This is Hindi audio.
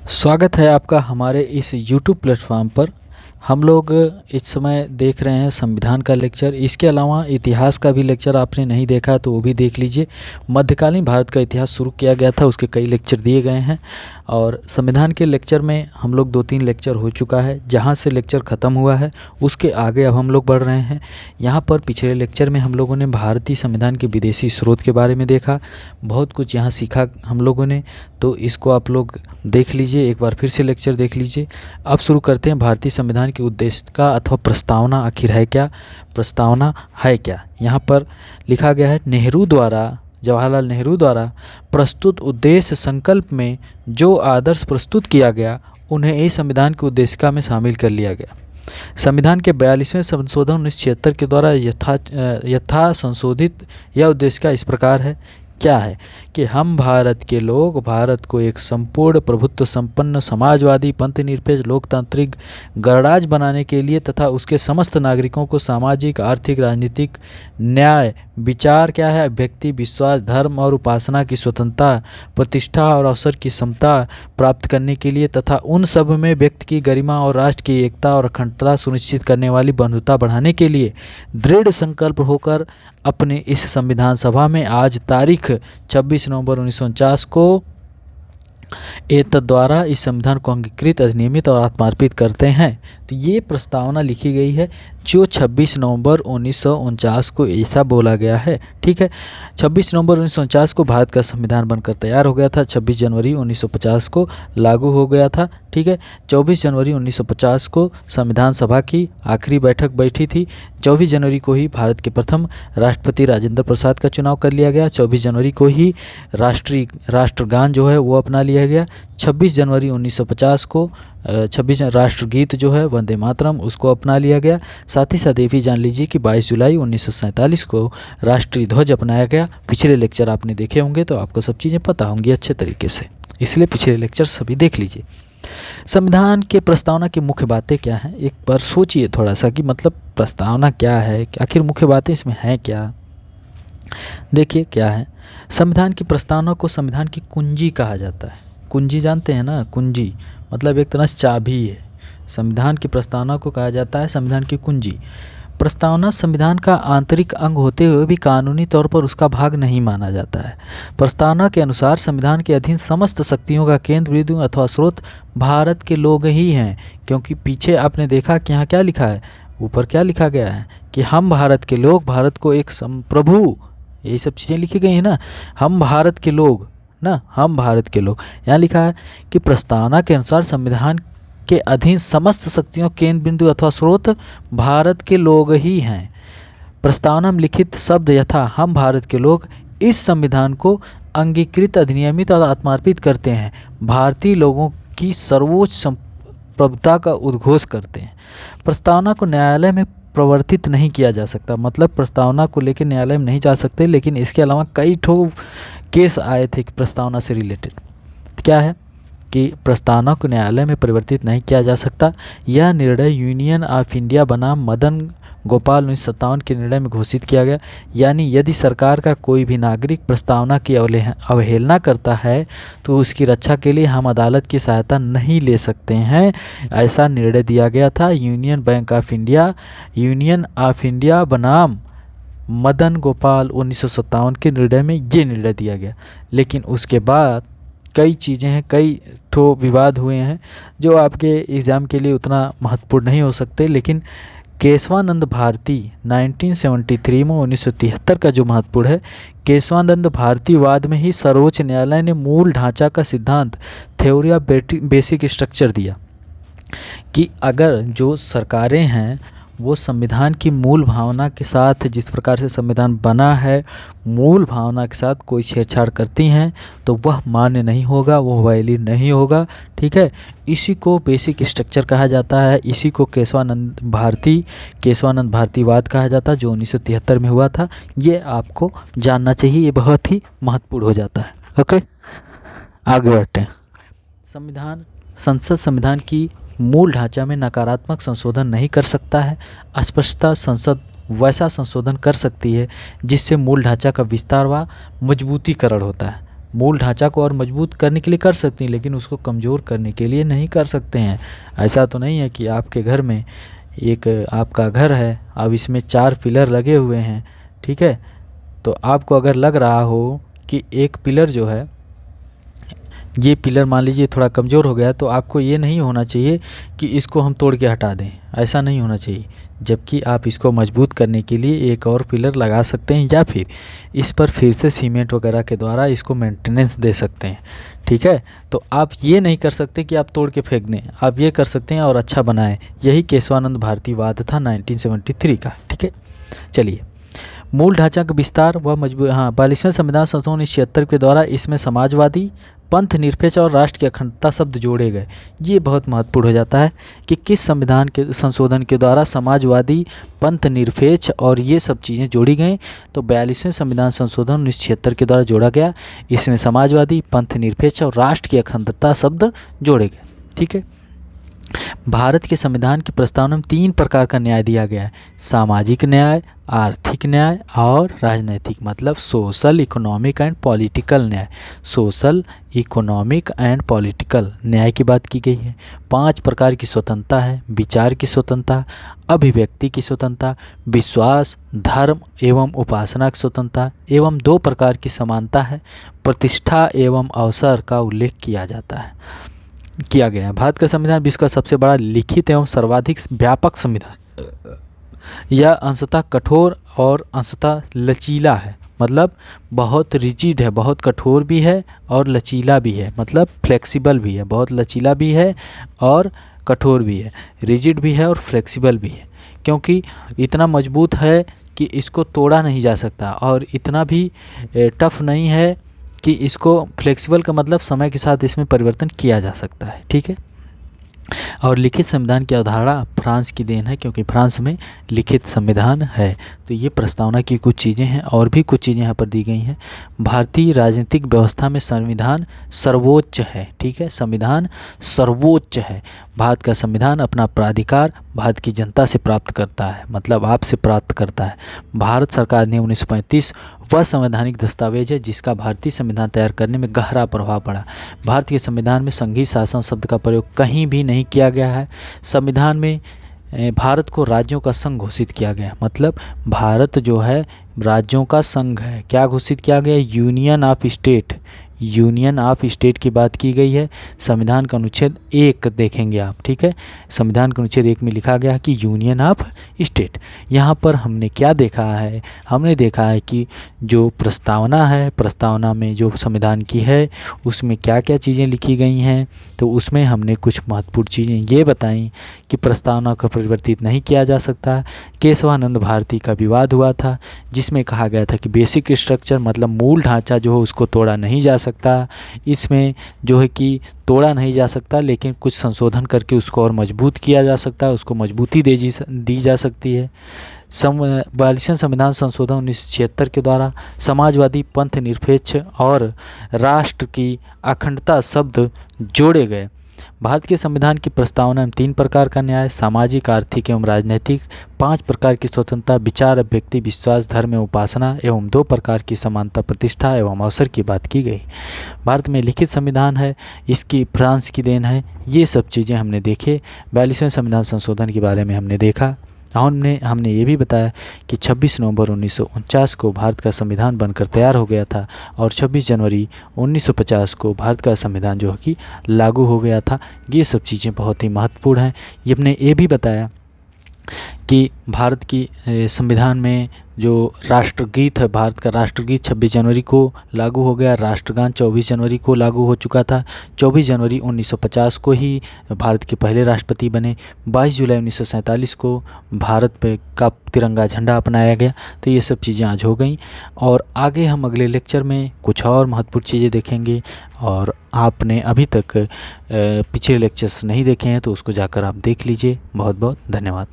स्वागत है आपका हमारे इस YouTube प्लेटफॉर्म पर। हम लोग इस समय देख रहे हैं संविधान का लेक्चर। इसके अलावा इतिहास का भी लेक्चर आपने नहीं देखा तो वो भी देख लीजिए। मध्यकालीन भारत का इतिहास शुरू किया गया था, उसके कई लेक्चर दिए गए हैं और संविधान के लेक्चर में हम लोग 2-3 लेक्चर हो चुका है। जहाँ से लेक्चर ख़त्म हुआ है उसके आगे अब हम लोग बढ़ रहे हैं। यहाँ पर पिछले लेक्चर में हम लोगों ने भारतीय संविधान के विदेशी स्रोत के बारे में देखा, बहुत कुछ यहाँ सीखा हम लोगों ने, तो इसको आप लोग देख लीजिए, एक बार फिर से लेक्चर देख लीजिए। अब शुरू करते हैं। भारतीय संविधान के उद्देश्य का अथवा प्रस्तावना आखिर है क्या, प्रस्तावना है क्या। यहाँ पर लिखा गया है, जवाहरलाल नेहरू द्वारा प्रस्तुत उद्देश्य संकल्प में जो आदर्श प्रस्तुत किया गया उन्हें इस संविधान के उद्देशिका में शामिल कर लिया गया। संविधान के 42वें संशोधन 1976 के द्वारा यथा संशोधित यह उद्देशिका इस प्रकार है। क्या है कि हम भारत के लोग भारत को एक संपूर्ण प्रभुत्व संपन्न समाजवादी पंथनिरपेक्ष लोकतांत्रिक गणराज्य बनाने के लिए तथा उसके समस्त नागरिकों को सामाजिक आर्थिक राजनीतिक न्याय विचार क्या है व्यक्ति विश्वास धर्म और उपासना की स्वतंत्रता प्रतिष्ठा और अवसर की समता प्राप्त करने के लिए तथा उन सब में व्यक्ति की गरिमा और राष्ट्र की एकता और अखंडता सुनिश्चित करने वाली बंधुता बढ़ाने के लिए दृढ़ संकल्प होकर अपने इस संविधान सभा में आज तारीख 26 नवंबर 1949 को एतद द्वारा इस संविधान को अंगीकृत अधिनियमित और आत्मार्पित करते हैं। तो ये प्रस्तावना लिखी गई है जो 26 नवंबर 1949 को ऐसा बोला गया है। ठीक है, 26 नवंबर 1949 को भारत का संविधान बनकर तैयार हो गया था। 26 जनवरी 1950 को लागू हो गया था। ठीक है, 24 जनवरी 1950 को संविधान सभा की आखिरी बैठक बैठी थी। 24 जनवरी को ही भारत के प्रथम राष्ट्रपति राजेंद्र प्रसाद का चुनाव कर लिया गया। 24 जनवरी को ही राष्ट्रगान जो है वो अपना लिया गया। 26 जनवरी 1950 को 26 राष्ट्रगीत जो है वंदे मातरम उसको अपना लिया गया। साथ ही साथ ये भी जान लीजिए कि 22 जुलाई 1947 को राष्ट्रीय ध्वज अपनाया गया। पिछले लेक्चर आपने देखे होंगे तो आपको सब चीज़ें पता होंगी अच्छे तरीके से, इसलिए पिछले लेक्चर सभी देख लीजिए। संविधान के प्रस्तावना की मुख्य बातें क्या हैं, एक बार सोचिए थोड़ा सा कि मतलब प्रस्तावना क्या है, आखिर मुख्य बातें इसमें हैं क्या। देखिए क्या है, संविधान की प्रस्तावना को संविधान की कुंजी कहा जाता है। कुंजी जानते हैं ना, कुंजी मतलब एक तरह से चाबी है। संविधान की प्रस्तावना को कहा जाता है संविधान की कुंजी। प्रस्तावना संविधान का आंतरिक अंग होते हुए भी कानूनी तौर पर उसका भाग नहीं माना जाता है। प्रस्तावना के अनुसार संविधान के अधीन समस्त शक्तियों का केंद्र बिंदु अथवा स्रोत भारत के लोग ही हैं, क्योंकि पीछे आपने देखा कि यहाँ क्या लिखा है, ऊपर क्या लिखा गया है कि हम भारत के लोग भारत को एक प्रभु, यही सब चीज़ें लिखी गई हैं ना, हम भारत के लोग ना, हम भारत के लोग। यहाँ लिखा है कि प्रस्तावना के अनुसार संविधान के अधीन समस्त शक्तियों केंद्र बिंदु अथवा स्रोत भारत के लोग ही हैं। प्रस्तावना में लिखित शब्द यथा हम भारत के लोग इस संविधान को अंगीकृत अधिनियमित और आत्मार्पित करते हैं, भारतीय लोगों की सर्वोच्च प्रभुता का उद्घोष करते हैं। प्रस्तावना को न्यायालय में प्रवर्तित नहीं किया जा सकता, मतलब प्रस्तावना को लेकर न्यायालय में नहीं जा सकते, लेकिन इसके अलावा कई ठो केस आए थे कि प्रस्तावना से रिलेटेड क्या है कि प्रस्तावना को न्यायालय में परिवर्तित नहीं किया जा सकता। यह निर्णय यूनियन ऑफ इंडिया बनाम मदन गोपाल 1957 के निर्णय में घोषित किया गया। यानी यदि सरकार का कोई भी नागरिक प्रस्तावना की अवहेलना करता है तो उसकी रक्षा के लिए हम अदालत की सहायता नहीं ले सकते हैं, ऐसा निर्णय दिया गया था। यूनियन ऑफ इंडिया बनाम मदन गोपाल 1957 के निर्णय में ये निर्णय दिया गया। लेकिन उसके बाद कई चीज़ें हैं, कई ठो विवाद हुए हैं जो आपके एग्ज़ाम के लिए उतना महत्वपूर्ण नहीं हो सकते, लेकिन केशवानंद भारती 1973 में 1973 का जो महत्वपूर्ण है, केशवानंद भारती वाद में ही सर्वोच्च न्यायालय ने मूल ढांचा का सिद्धांत थ्योरी ऑफ बेसिक स्ट्रक्चर दिया कि अगर जो सरकारें हैं वो संविधान की मूल भावना के साथ, जिस प्रकार से संविधान बना है मूल भावना के साथ कोई छेड़छाड़ करती हैं तो वह मान्य नहीं होगा, वह वैलिड नहीं होगा। ठीक है, इसी को बेसिक स्ट्रक्चर कहा जाता है, इसी को केशवानंद भारतीवाद कहा जाता है जो 1973 में हुआ था। ये आपको जानना चाहिए, ये बहुत ही महत्वपूर्ण हो जाता है। ओके, आगे बढ़ते हैं। संसद संविधान की मूल ढांचा में नकारात्मक संशोधन नहीं कर सकता है। स्पष्टता संसद वैसा संशोधन कर सकती है जिससे मूल ढांचा का विस्तार व मजबूतीकरण होता है। मूल ढांचा को और मजबूत करने के लिए कर सकती हैं, लेकिन उसको कमज़ोर करने के लिए नहीं कर सकते हैं। ऐसा तो नहीं है कि आपके घर में एक आपका घर है, अब इसमें 4 पिलर लगे हुए हैं, ठीक है, तो आपको अगर लग रहा हो कि एक पिलर जो है, ये पिलर मान लीजिए थोड़ा कमज़ोर हो गया, तो आपको ये नहीं होना चाहिए कि इसको हम तोड़ के हटा दें, ऐसा नहीं होना चाहिए। जबकि आप इसको मजबूत करने के लिए एक और पिलर लगा सकते हैं, या फिर इस पर फिर से सीमेंट वगैरह के द्वारा इसको मेंटेनेंस दे सकते हैं, ठीक है। तो आप ये नहीं कर सकते कि आप तोड़ के फेंक दें, आप ये कर सकते हैं और अच्छा बनाएं। यही केशवानंद भारती वाद था 1973 का, ठीक है। चलिए, मूल ढांचा का विस्तार व मजबूत, 42वें संविधान संशोधन 1976 के द्वारा इसमें समाजवादी, पंथ निरपेक्ष और राष्ट्र की अखंडता शब्द जोड़े गए। ये बहुत महत्वपूर्ण हो जाता है कि किस संविधान के संशोधन के द्वारा समाजवादी, पंथ निरपेक्ष और ये सब चीज़ें जोड़ी गई। तो 42वें संविधान संशोधन 1976 के द्वारा जोड़ा गया। इसमें समाजवादी, पंथ निरपेक्ष और राष्ट्र की अखंडता शब्द जोड़े गए, ठीक है। भारत के संविधान की प्रस्तावना में 3 प्रकार का न्याय दिया गया है: सामाजिक न्याय, आर्थिक न्याय और राजनैतिक, मतलब सोशल, इकोनॉमिक एंड पॉलिटिकल न्याय। सोशल, इकोनॉमिक एंड पॉलिटिकल न्याय की बात की गई है। 5 प्रकार की स्वतंत्रता है: विचार की स्वतंत्रता, अभिव्यक्ति की स्वतंत्रता, विश्वास, धर्म एवं उपासना की स्वतंत्रता, एवं 2 प्रकार की समानता है: प्रतिष्ठा एवं अवसर का उल्लेख किया गया है। भारत का संविधान विश्व का सबसे बड़ा लिखित एवं सर्वाधिक व्यापक संविधान। यह अंशतः कठोर और अंशतः लचीला है, मतलब बहुत रिजिड है, बहुत कठोर भी है और लचीला भी है, मतलब फ्लेक्सिबल भी है, बहुत लचीला भी है और कठोर भी है, रिजिड भी है और फ्लेक्सिबल भी है। क्योंकि इतना मजबूत है कि इसको तोड़ा नहीं जा सकता, और इतना भी टफ नहीं है कि इसको, फ्लेक्सिबल का मतलब समय के साथ इसमें परिवर्तन किया जा सकता है, ठीक है। और लिखित संविधान की अवधारणा फ्रांस की देन है, क्योंकि फ्रांस में लिखित संविधान है। तो ये प्रस्तावना की कुछ चीज़ें हैं, और भी कुछ चीज़ें यहाँ पर दी गई हैं। भारतीय राजनीतिक व्यवस्था में संविधान सर्वोच्च है, ठीक है, संविधान सर्वोच्च है। भारत का संविधान अपना प्राधिकार भारत की जनता से प्राप्त करता है, मतलब आपसे प्राप्त करता है। भारत सरकार ने 1935 वह संवैधानिक दस्तावेज है जिसका भारतीय संविधान तैयार करने में गहरा प्रभाव पड़ा। भारत के संविधान में संघीय शासन शब्द का प्रयोग कहीं भी नहीं किया गया है। संविधान में भारत को राज्यों का संघ घोषित किया गया, मतलब भारत जो है राज्यों का संघ है। क्या घोषित किया गया? Union of state, union of state की बात की गई है। संविधान का अनुच्छेद 1 देखेंगे आप, ठीक है। संविधान के अनुच्छेद 1 में लिखा गया है कि यूनियन ऑफ स्टेट। यहाँ पर हमने क्या देखा है? हमने देखा है कि जो प्रस्तावना है, प्रस्तावना में जो संविधान की है उसमें क्या क्या चीज़ें लिखी गई हैं, तो उसमें हमने कुछ महत्वपूर्ण चीज़ें ये बताई कि प्रस्तावना को परिवर्तित नहीं किया जा सकता। केशवानंद भारती का विवाद हुआ था जिसमें कहा गया था कि बेसिक स्ट्रक्चर, मतलब मूल ढांचा जो है उसको तोड़ा नहीं जा सकता। इसमें जो है कि तोड़ा नहीं जा सकता, लेकिन कुछ संशोधन करके उसको और मजबूत किया जा सकता है, उसको मजबूती दी जा सकती है। 42वें संविधान संशोधन 1976 के द्वारा समाजवादी, पंथ निरपेक्ष और राष्ट्र की अखंडता शब्द जोड़े गए। भारत के संविधान की प्रस्तावना में 3 प्रकार का न्याय, सामाजिक, आर्थिक एवं राजनीतिक, 5 प्रकार की स्वतंत्रता, विचार, अभिव्यक्ति, विश्वास, धर्म एवं उपासना एवं 2 प्रकार की समानता, प्रतिष्ठा एवं अवसर की बात की गई। भारत में लिखित संविधान है, इसकी फ्रांस की देन है। ये सब चीज़ें हमने देखे। 42वें संविधान संशोधन के बारे में हमने देखा। हमने ये भी बताया कि 26 नवंबर 1949 को भारत का संविधान बनकर तैयार हो गया था और 26 जनवरी 1950 को भारत का संविधान जो है कि लागू हो गया था। ये सब चीज़ें बहुत ही महत्वपूर्ण हैं। ये हमने ये भी बताया कि भारत की संविधान में जो राष्ट्रगीत है, भारत का राष्ट्रगीत 26 जनवरी को लागू हो गया। राष्ट्रगान 24 जनवरी को लागू हो चुका था। 24 जनवरी 1950 को ही भारत के पहले राष्ट्रपति बने। 22 जुलाई 1947 को भारत पे का तिरंगा झंडा अपनाया गया। तो ये सब चीज़ें आज हो गई, और आगे हम अगले लेक्चर में कुछ और महत्वपूर्ण चीज़ें देखेंगे। और आपने अभी तक पिछले लेक्चर्स नहीं देखे हैं तो उसको जाकर आप देख लीजिए। बहुत बहुत धन्यवाद।